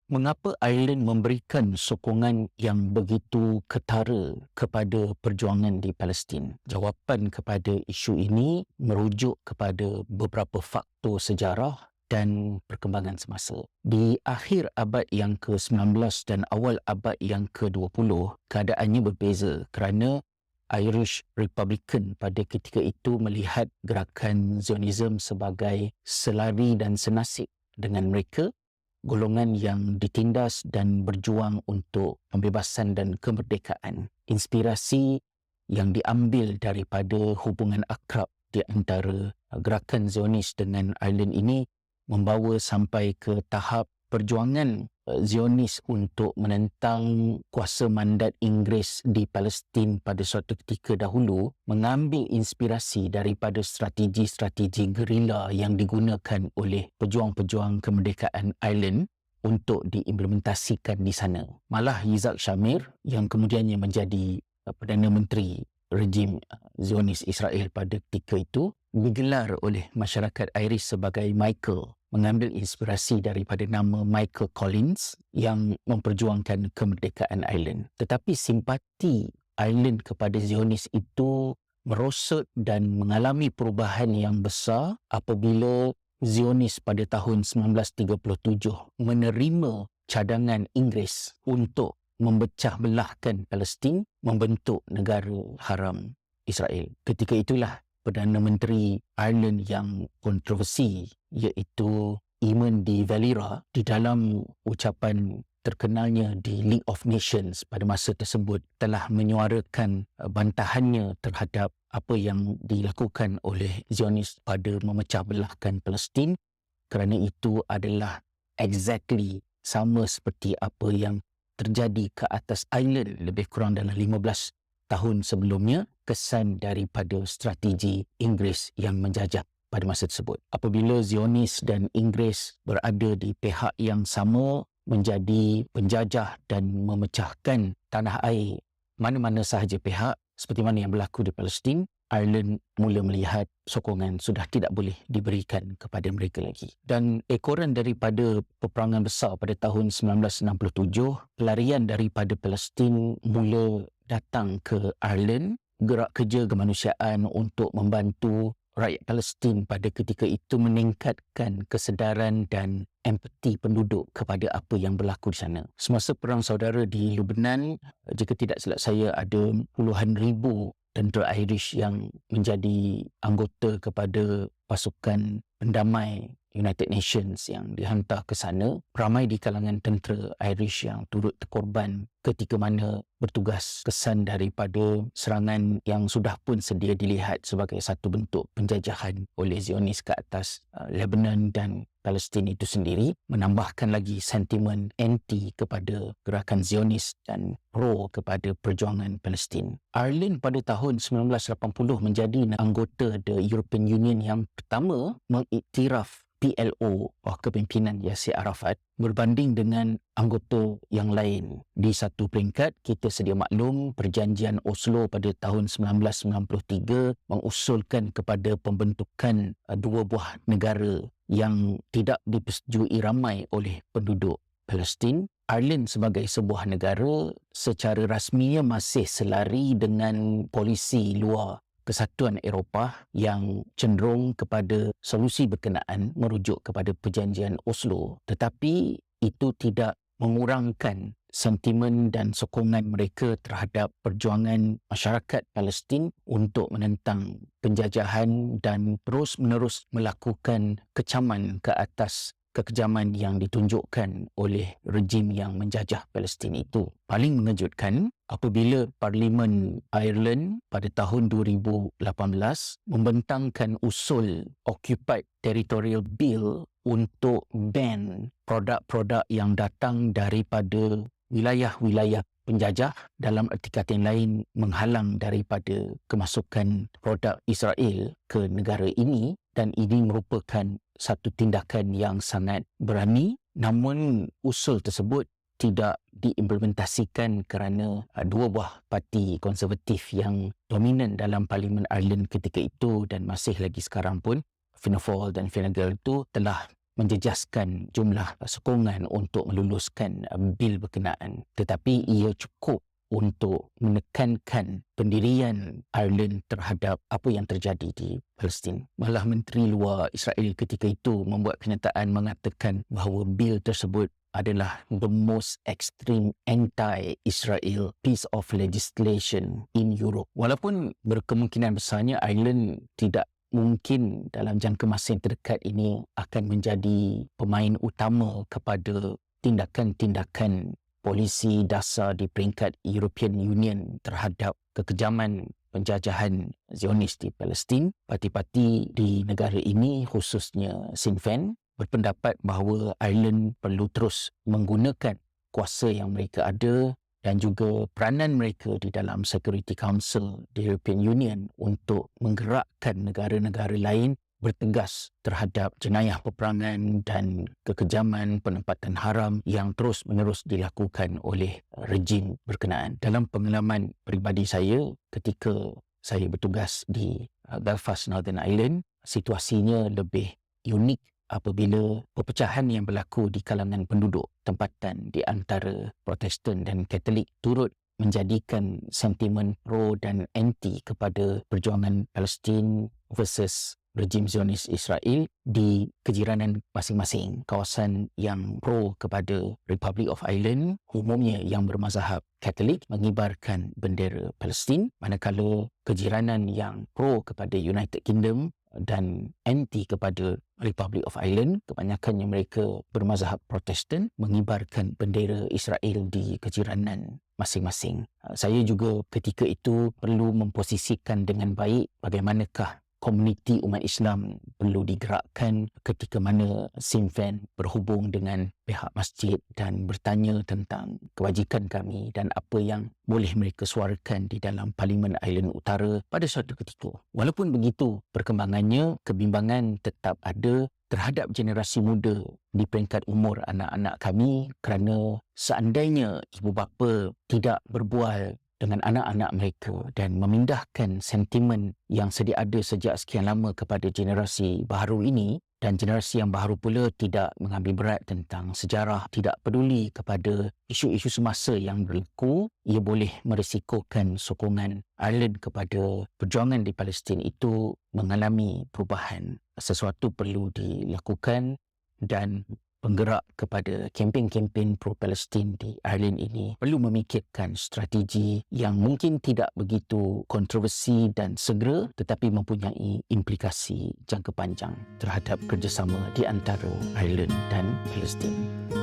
Mengapa Ireland memberikan sokongan yang begitu ketara kepada perjuangan di Palestin? Jawapan kepada isu ini merujuk kepada beberapa faktor sejarah dan perkembangan semasa. Di akhir abad yang ke-19 dan awal abad yang ke-20, keadaannya berbeza kerana Irish Republican pada ketika itu melihat gerakan Zionism sebagai selari dan senasib dengan mereka, golongan yang ditindas dan berjuang untuk pembebasan dan kemerdekaan. Inspirasi yang diambil daripada hubungan akrab di antara gerakan Zionis dengan Ireland ini membawa sampai ke tahap perjuangan Zionis untuk menentang kuasa mandat Inggeris di Palestin pada suatu ketika dahulu mengambil inspirasi daripada strategi-strategi gerila yang digunakan oleh pejuang-pejuang kemerdekaan Ireland untuk diimplementasikan di sana. Malah Yitzhak Shamir yang kemudiannya menjadi Perdana Menteri rejim Zionis Israel pada ketika itu digelar oleh masyarakat Irish sebagai Michael, mengambil inspirasi daripada nama Michael Collins yang memperjuangkan kemerdekaan Ireland. Tetapi simpati Ireland kepada Zionis itu merosot dan mengalami perubahan yang besar apabila Zionis pada tahun 1937 menerima cadangan Inggeris untuk memecah belahkan Palestin, membentuk negara haram Israel. Ketika itulah Perdana Menteri Ireland yang kontroversi iaitu Eamon de Valera di dalam ucapan terkenalnya di League of Nations pada masa tersebut telah menyuarakan bantahannya terhadap apa yang dilakukan oleh Zionis pada memecah belahkan Palestin, kerana itu adalah exactly sama seperti apa yang terjadi ke atas Ireland lebih kurang dalam 15 tahun sebelumnya, kesan daripada strategi Inggeris yang menjajah pada masa tersebut. Apabila Zionis dan Inggeris berada di pihak yang sama, menjadi penjajah dan memecahkan tanah air mana-mana sahaja pihak, seperti mana yang berlaku di Palestin, Ireland mula melihat sokongan sudah tidak boleh diberikan kepada mereka lagi. Dan ekoran daripada peperangan besar pada tahun 1967, pelarian daripada Palestin mula datang ke Ireland. Gerak kerja kemanusiaan untuk membantu rakyat Palestin pada ketika itu meningkatkan kesedaran dan empati penduduk kepada apa yang berlaku di sana. Semasa Perang Saudara di Lebanon, jika tidak silap saya, ada puluhan ribu tentera Irish yang menjadi anggota kepada pasukan pendamai United Nations yang dihantar ke sana. Ramai di kalangan tentera Irish yang turut terkorban ketika mana bertugas, kesan daripada serangan yang sudah pun sedia dilihat sebagai satu bentuk penjajahan oleh Zionis ke atas Lebanon dan Palestin itu sendiri, menambahkan lagi sentimen anti kepada gerakan Zionis dan pro kepada perjuangan Palestin. Ireland pada tahun 1980 menjadi anggota the European Union yang pertama mengiktiraf PLO bawah kepimpinan Yasser Arafat berbanding dengan anggota yang lain. Di satu peringkat, kita sedia maklum perjanjian Oslo pada tahun 1993 mengusulkan kepada pembentukan dua buah negara yang tidak dipersetujui ramai oleh penduduk Palestin. Ireland sebagai sebuah negara secara rasminya masih selari dengan polisi luar Kesatuan Eropah yang cenderung kepada solusi berkenaan merujuk kepada perjanjian Oslo, tetapi itu tidak mengurangkan sentimen dan sokongan mereka terhadap perjuangan masyarakat Palestin untuk menentang penjajahan dan terus-menerus melakukan kecaman ke atas kekejaman yang ditunjukkan oleh rejim yang menjajah Palestin itu. Paling mengejutkan apabila Parlimen Ireland pada tahun 2018 membentangkan usul Occupied Territorial Bill untuk ban produk-produk yang datang daripada wilayah-wilayah penjajah, dalam erti kata yang lain menghalang daripada kemasukan produk Israel ke negara ini, dan ini merupakan satu tindakan yang sangat berani. Namun usul tersebut tidak diimplementasikan kerana dua buah parti konservatif yang dominan dalam Parlimen Ireland ketika itu dan masih lagi sekarang pun, Fianna Fáil dan Fine Gael itu telah menjejaskan jumlah sokongan untuk meluluskan bil berkenaan, tetapi ia cukup untuk menekankan pendirian Ireland terhadap apa yang terjadi di Palestin. Malah Menteri Luar Israel ketika itu membuat kenyataan mengatakan bahawa bil tersebut adalah the most extreme anti-Israel piece of legislation in Europe. Walaupun berkemungkinan besarnya Ireland tidak mungkin dalam jangka masa yang terdekat ini akan menjadi pemain utama kepada tindakan-tindakan polisi dasar di peringkat European Union terhadap kekejaman penjajahan Zionis di Palestin. Parti-parti di negara ini, khususnya Sinn Féin, berpendapat bahawa Ireland perlu terus menggunakan kuasa yang mereka ada dan juga peranan mereka di dalam Security Council di European Union untuk menggerakkan negara-negara lain bertegas terhadap jenayah peperangan dan kekejaman penempatan haram yang terus-menerus dilakukan oleh rejim berkenaan. Dalam pengalaman peribadi saya ketika saya bertugas di Belfast, Northern Ireland, situasinya lebih unik apabila perpecahan yang berlaku di kalangan penduduk tempatan di antara Protestan dan Katolik turut menjadikan sentimen pro dan anti kepada perjuangan Palestin versus rejim Zionis Israel di kejiranan masing-masing. Kawasan yang pro kepada Republic of Ireland, umumnya yang bermazhab Katolik, mengibarkan bendera Palestin, manakala kejiranan yang pro kepada United Kingdom dan anti kepada Republic of Ireland, kebanyakannya mereka bermazhab Protestan, mengibarkan bendera Israel di kejiranan masing-masing. Saya juga ketika itu perlu memposisikan dengan baik bagaimanakah komuniti umat Islam perlu digerakkan ketika mana Sinn Féin berhubung dengan pihak masjid dan bertanya tentang kebajikan kami dan apa yang boleh mereka suarakan di dalam Parlimen Ireland Utara pada suatu ketika. Walaupun begitu, perkembangannya, kebimbangan tetap ada terhadap generasi muda di peringkat umur anak-anak kami kerana seandainya ibu bapa tidak berbual dengan anak-anak mereka dan memindahkan sentimen yang sedia ada sejak sekian lama kepada generasi baharu ini, dan generasi yang baharu pula tidak mengambil berat tentang sejarah, tidak peduli kepada isu-isu semasa yang berlaku, ia boleh merisikokan sokongan Ireland kepada perjuangan di Palestin itu mengalami perubahan. Sesuatu perlu dilakukan dan penggerak kepada kempen-kempen pro-Palestin di Ireland ini perlu memikirkan strategi yang mungkin tidak begitu kontroversi dan segera tetapi mempunyai implikasi jangka panjang terhadap kerjasama di antara Ireland dan Palestin.